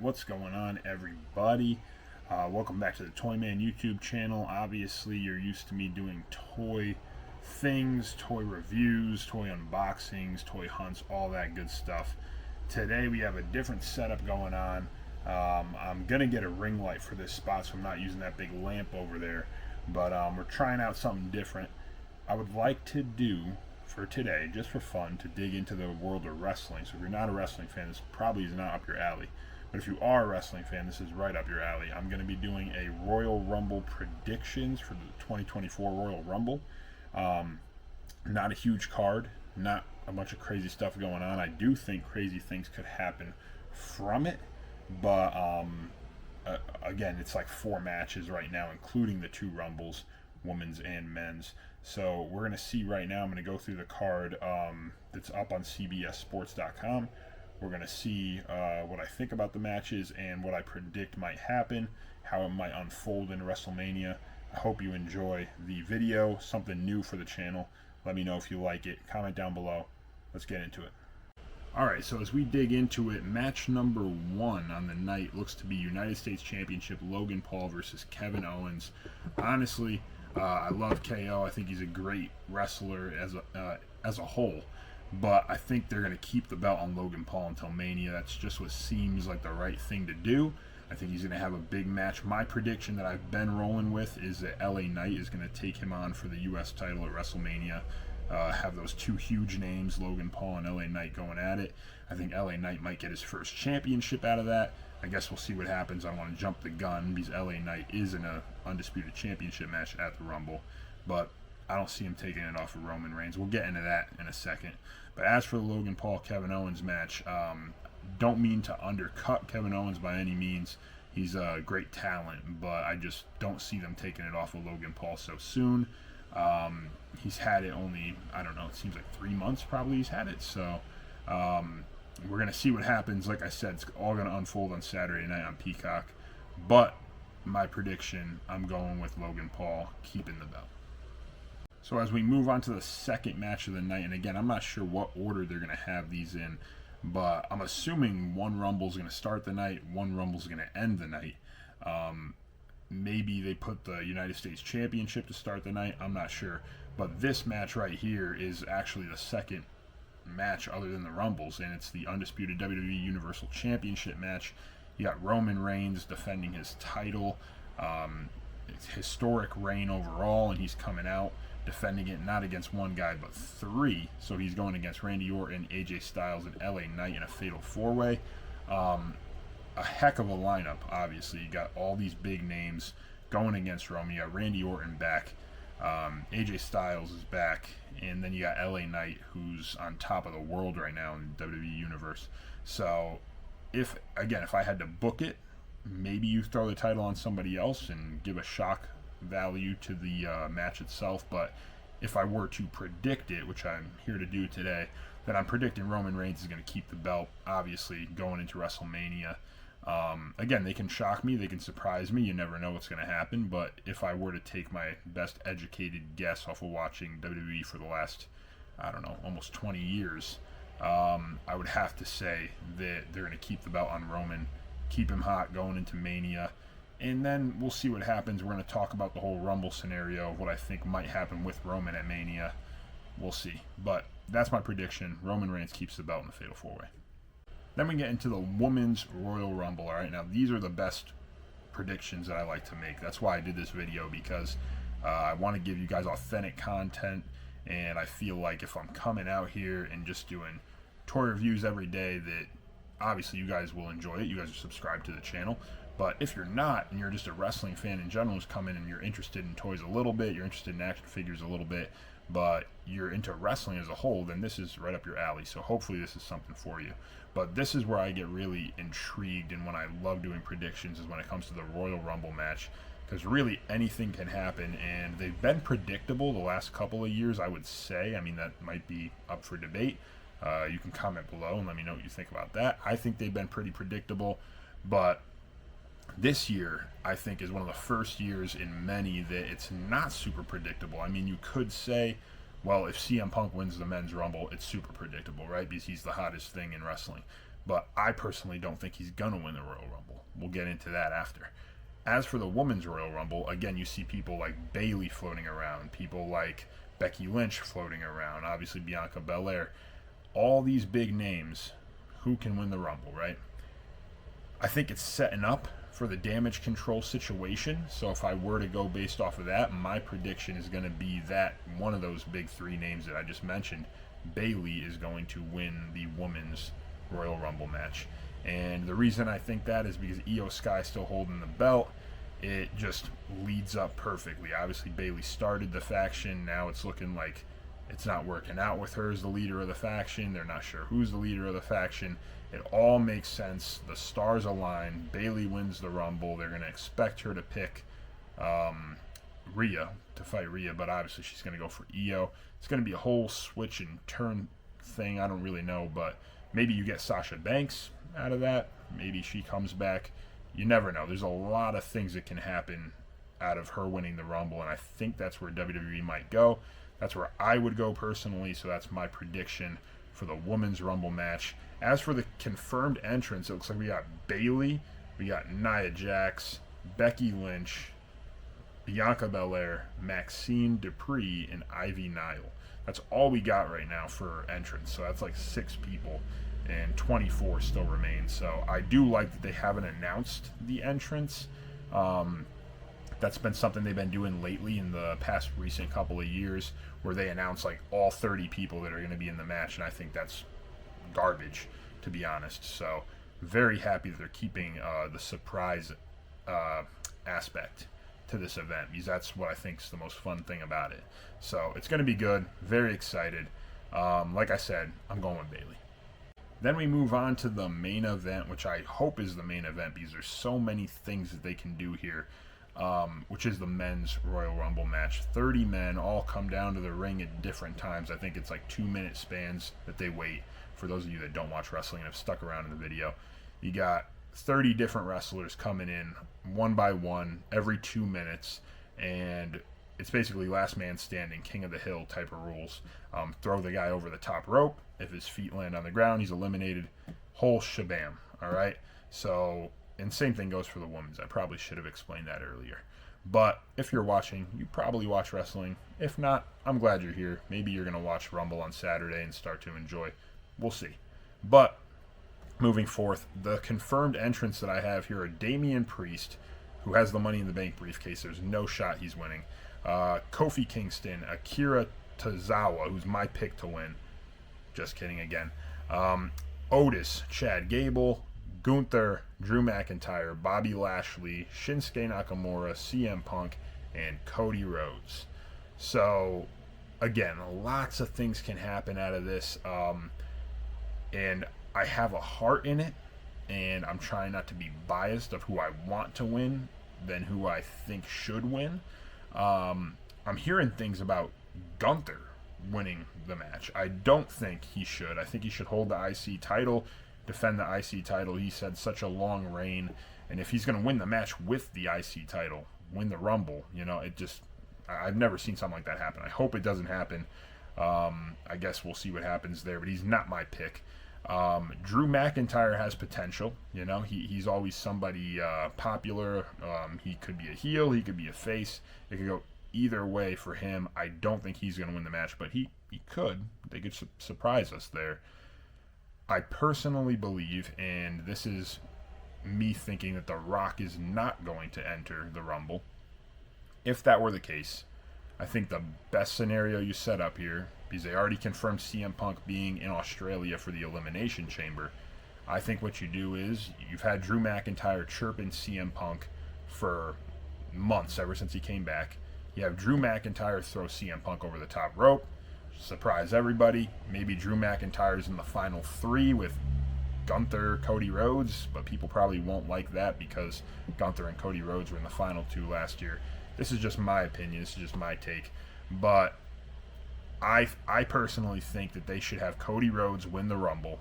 what's going on, everybody? Welcome back to the Toy Man YouTube channel. Obviously, you're used to me doing toy things, toy reviews, toy unboxings, toy hunts, all that good stuff. Today, we have a different setup going on. I'm going to get a ring light for this spot, so I'm not using that big lamp over there. But we're trying out something different. I would like to do, for today, just for fun, to dig into the world of wrestling. So if you're not a wrestling fan, this probably is not up your alley. But if you are a wrestling fan, this is right up your alley. I'm going to be doing a Royal Rumble predictions for the 2024 Royal Rumble. Not a huge card, not a bunch of crazy stuff going on. I do think crazy things could happen from it, but again, it's like 4 matches right now, including the 2 Rumbles, women's and men's. So we're going to see right now. I'm going to go through the card that's up on cbssports.com. We're going to see what I think about the matches and what I predict might happen, how it might unfold in WrestleMania. I hope you enjoy the video, something new for the channel. Let me know if you like it. Comment down below. Let's get into it. Alright, so as we dig into it, match number 1 on the night looks to be United States Championship Logan Paul versus Kevin Owens. Honestly, I love KO. I think he's a great wrestler as a whole. But I think they're going to keep the belt on Logan Paul until Mania. That's just what seems like the right thing to do. I think he's going to have a big match. My prediction that I've been rolling with is that LA Knight is going to take him on for the U.S. title at WrestleMania. Have those 2 huge names, Logan Paul and LA Knight, going at it. I think LA Knight might get his first championship out of that. I guess we'll see what happens. I don't want to jump the gun because LA Knight is in an undisputed championship match at the Rumble. But I don't see him taking it off of Roman Reigns. We'll get into that in a second. But as for the Logan Paul-Kevin Owens match, don't mean to undercut Kevin Owens by any means. He's a great talent, but I just don't see them taking it off of Logan Paul so soon. He's had it only, I don't know, it seems like 3 months probably he's had it. So we're going to see what happens. Like I said, it's all going to unfold on Saturday night on Peacock. But my prediction, I'm going with Logan Paul keeping the belt. So as we move on to the second match of the night, and again, I'm not sure what order they're going to have these in, but I'm assuming one Rumble is going to start the night, one Rumble is going to end the night. Maybe they put the United States Championship to start the night, I'm not sure. But this match right here is actually the second match other than the Rumbles, and it's the undisputed WWE Universal Championship match. You got Roman Reigns defending his title. It's historic reign overall, and he's coming out defending it not against 1 guy but 3. So he's going against Randy Orton, AJ Styles, and LA Knight in a fatal 4-way. A heck of a lineup, obviously. You got all these big names going against Roman. You got Randy Orton back. AJ Styles is back. And then you got LA Knight, who's on top of the world right now in the WWE Universe. So, if I had to book it, maybe you throw the title on somebody else and give a shock value to the match itself. But if I were to predict it, which I'm here to do today, then I'm predicting Roman Reigns is going to keep the belt, obviously, going into WrestleMania. Again, they can shock me, they can surprise me, you never know what's going to happen. But if I were to take my best educated guess off of watching WWE for the last, I don't know, almost 20 years, I would have to say that they're going to keep the belt on Roman, keep him hot going into Mania. And then we'll see what happens. We're going to talk about the whole Rumble scenario of what I think might happen with Roman at Mania. We'll see. But that's my prediction. Roman Reigns keeps the belt in the fatal 4-way. Then we get into the Women's Royal Rumble. All right, now these are the best predictions that I like to make. That's why I did this video, because I want to give you guys authentic content. And I feel like if I'm coming out here and just doing toy reviews every day, that obviously you guys will enjoy it. You guys are subscribed to the channel. But if you're not, and you're just a wrestling fan in general who's come in and you're interested in toys a little bit, you're interested in action figures a little bit, but you're into wrestling as a whole, then this is right up your alley. So hopefully this is something for you. But this is where I get really intrigued, and when I love doing predictions is when it comes to the Royal Rumble match, because really anything can happen, and they've been predictable the last couple of years, I would say. I mean, that might be up for debate. You can comment below and let me know what you think about that. I think they've been pretty predictable, but this year, I think, is one of the first years in many that it's not super predictable. I mean, you could say, well, if CM Punk wins the Men's Rumble, it's super predictable, right? Because he's the hottest thing in wrestling. but I personally don't think he's going to win the Royal Rumble. We'll get into that after. As for the Women's Royal Rumble, again, you see people like Bayley floating around, people like Becky Lynch floating around, obviously Bianca Belair. All these big names, who can win the Rumble, right? I think it's setting up for the damage control situation. So if I were to go based off of that, my prediction is going to be that one of those big three names that I just mentioned, Bayley, is going to win the Women's Royal Rumble match. And the reason I think that is because Io Sky still holding the belt. It just leads up perfectly. Obviously, Bayley started the faction. Now it's looking like it's not working out with her as the leader of the faction. They're not sure who's the leader of the faction. It all makes sense. The stars align. Bayley wins the Rumble. They're going to expect her to pick Rhea to fight Rhea, but obviously she's going to go for Io. It's going to be a whole switch and turn thing. I don't really know, but maybe you get Sasha Banks out of that. Maybe she comes back. You never know. There's a lot of things that can happen out of her winning the Rumble, and I think that's where WWE might go. That's where I would go personally, so that's my prediction for the Women's Rumble match. As for the confirmed entrants, it looks like we got Bayley, we got Nia Jax, Becky Lynch, Bianca Belair, Maxine Dupree, and Ivy Nile. That's all we got right now for entrants, so that's like 6 people, and 24 still remain. So I do like that they haven't announced the entrants. That's been something they've been doing lately in the past recent couple of years, where they announce like all 30 people that are going to be in the match, and I think that's garbage, to be honest. So very happy that they're keeping the surprise aspect to this event, because that's what I think is the most fun thing about it. So it's going to be good. Very excited. Like I said, I'm going with Bayley. Then we move on to the main event, which I hope is the main event, because there's so many things that they can do here. Which is the men's Royal Rumble match. 30 men all come down to the ring at different times. I think it's like 2-minute spans that they wait. For those of you that don't watch wrestling and have stuck around in the video, you got 30 different wrestlers coming in one by one every 2 minutes, and it's basically last man standing, king of the hill type of rules. Throw the guy over the top rope. If his feet land on the ground, he's eliminated. Whole shabam. All right. So. And same thing goes for the women's. I probably should have explained that earlier. But if you're watching, you probably watch wrestling. If not, I'm glad you're here. Maybe you're going to watch Rumble on Saturday and start to enjoy. We'll see. But moving forth, the confirmed entrants that I have here are Damian Priest, who has the Money in the Bank briefcase. There's no shot he's winning. Kofi Kingston, Akira Tozawa, who's my pick to win. Just kidding again. Otis, Chad Gable, Gunther, Drew McIntyre, Bobby Lashley, Shinsuke Nakamura, CM Punk, and Cody Rhodes. So, again, lots of things can happen out of this. And I have a heart in it, and I'm trying not to be biased of who I want to win than who I think should win. I'm hearing things about Gunther winning the match. I don't think he should. I think he should hold the IC title, defend the IC title. He said such a long reign, and if he's going to win the match with the IC title, win the Rumble, it just, I've never seen something like that happen. I hope it doesn't happen. I guess we'll see what happens there, but he's not my pick. Drew McIntyre has potential. He's always somebody popular. He could be a heel, he could be a face. It could go either way for him. I don't think he's going to win the match, but he could. They could surprise us there. I personally believe, and this is me thinking, that The Rock is not going to enter the Rumble. If that were the case, I think the best scenario you set up here, because they already confirmed CM Punk being in Australia for the Elimination Chamber, I think what you do is, you've had Drew McIntyre chirping CM Punk for months, ever since he came back. You have Drew McIntyre throw CM Punk over the top rope, surprise everybody. Maybe Drew McIntyre's in the final 3 with Gunther, Cody Rhodes, but people probably won't like that because Gunther and Cody Rhodes were in the final 2 last year. This is just my opinion. This is just my take. But I personally think that they should have Cody Rhodes win the Rumble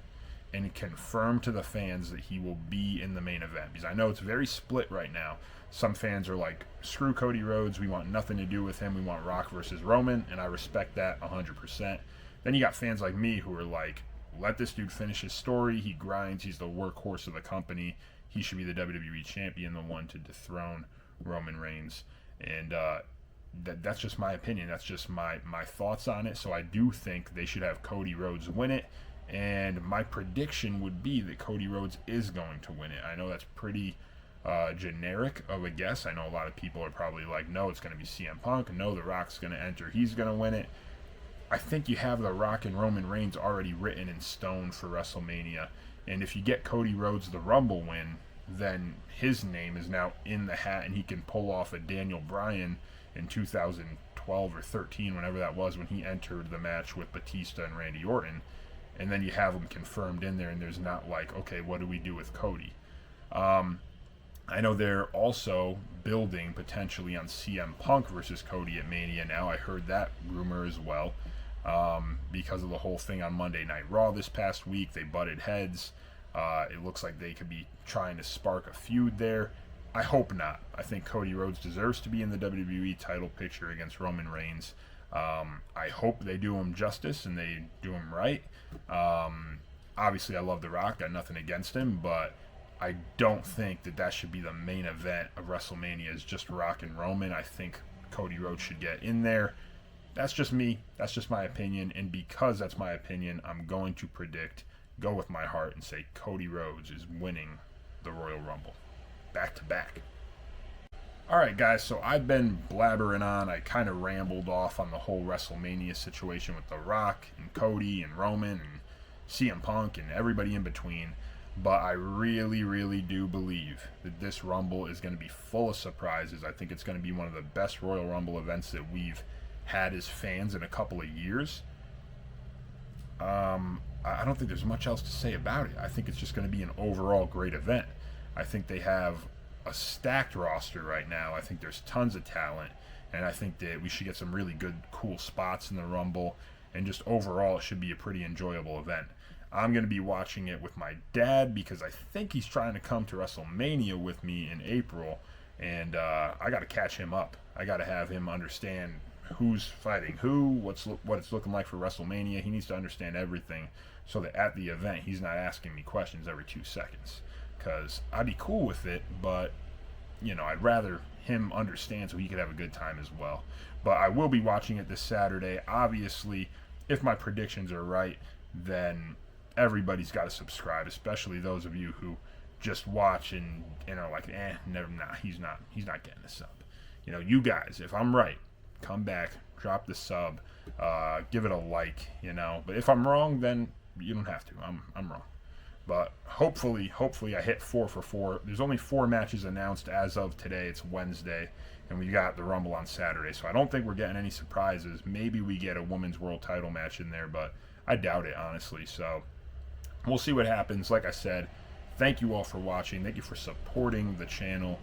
and confirm to the fans that he will be in the main event. Because I know it's very split right now. Some fans are like, screw Cody Rhodes, we want nothing to do with him, we want Rock versus Roman, and I respect that 100%. Then you got fans like me who are like, let this dude finish his story. He grinds. He's the workhorse of the company. He should be the WWE champion, the one to dethrone Roman Reigns. And that's just my opinion. That's just my thoughts on it. So I do think they should have Cody Rhodes win it. And my prediction would be that Cody Rhodes is going to win it. I know that's pretty generic of a guess. I know a lot of people are probably like, no, it's going to be CM Punk. No, The Rock's going to enter. He's going to win it. I think you have The Rock and Roman Reigns already written in stone for WrestleMania. And if you get Cody Rhodes the Rumble win, then his name is now in the hat, and he can pull off a Daniel Bryan in 2012 or 13, whenever that was, when he entered the match with Batista and Randy Orton. And then you have him confirmed in there, and there's not like, okay, what do we do with Cody? I know they're also building potentially on CM Punk versus Cody at Mania now. I heard that rumor as well, because of the whole thing on Monday Night Raw this past week. They butted heads. It looks like they could be trying to spark a feud there. I hope not. I think Cody Rhodes deserves to be in the WWE title picture against Roman Reigns. I hope they do him justice and they do him right. Obviously, I love The Rock. Got nothing against him, but I don't think that should be the main event of WrestleMania is just Rock and Roman. I think Cody Rhodes should get in there. That's just me. That's just my opinion. And because that's my opinion, I'm going to go with my heart and say Cody Rhodes is winning the Royal Rumble. Back to back. Alright guys, so I've been blabbering on. I kind of rambled off on the whole WrestleMania situation with The Rock and Cody and Roman and CM Punk and everybody in between. But I really, really do believe that this Rumble is going to be full of surprises. I think it's going to be one of the best Royal Rumble events that we've had as fans in a couple of years. I don't think there's much else to say about it. I think it's just going to be an overall great event. I think they have a stacked roster right now. I think there's tons of talent, and I think that we should get some really good, cool spots in the Rumble, and just overall it should be a pretty enjoyable event. I'm going to be watching it with my dad because I think he's trying to come to WrestleMania with me in April, and I got to catch him up. I got to have him understand who's fighting who, what it's looking like for WrestleMania. He needs to understand everything so that at the event he's not asking me questions every 2 seconds. Because I'd be cool with it, but I'd rather him understand so he could have a good time as well. But I will be watching it this Saturday. Obviously, if my predictions are right, then everybody's got to subscribe, especially those of you who just watch and are like, he's not getting a sub. You guys, if I'm right, come back, drop the sub, give it a like, But if I'm wrong, then you don't have to. I'm wrong. But hopefully I hit 4 for 4. There's only 4 matches announced as of today. It's Wednesday, and we got the Rumble on Saturday. So I don't think we're getting any surprises. Maybe we get a women's world title match in there, but I doubt it, honestly. So we'll see what happens. Like I said, thank you all for watching. Thank you for supporting the channel.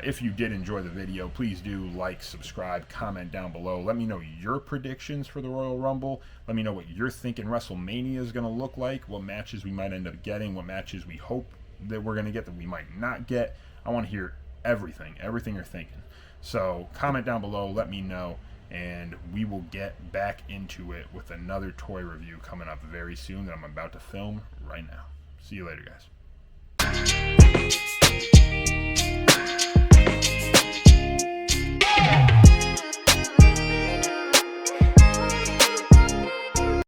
If you did enjoy the video, please do like, subscribe, comment down below. Let me know your predictions for the Royal Rumble. Let me know what you're thinking WrestleMania is going to look like, what matches we might end up getting, what matches we hope that we're going to get that we might not get. I want to hear everything you're thinking. So comment down below, let me know, and we will get back into it with another toy review coming up very soon that I'm about to film right now. See you later, guys.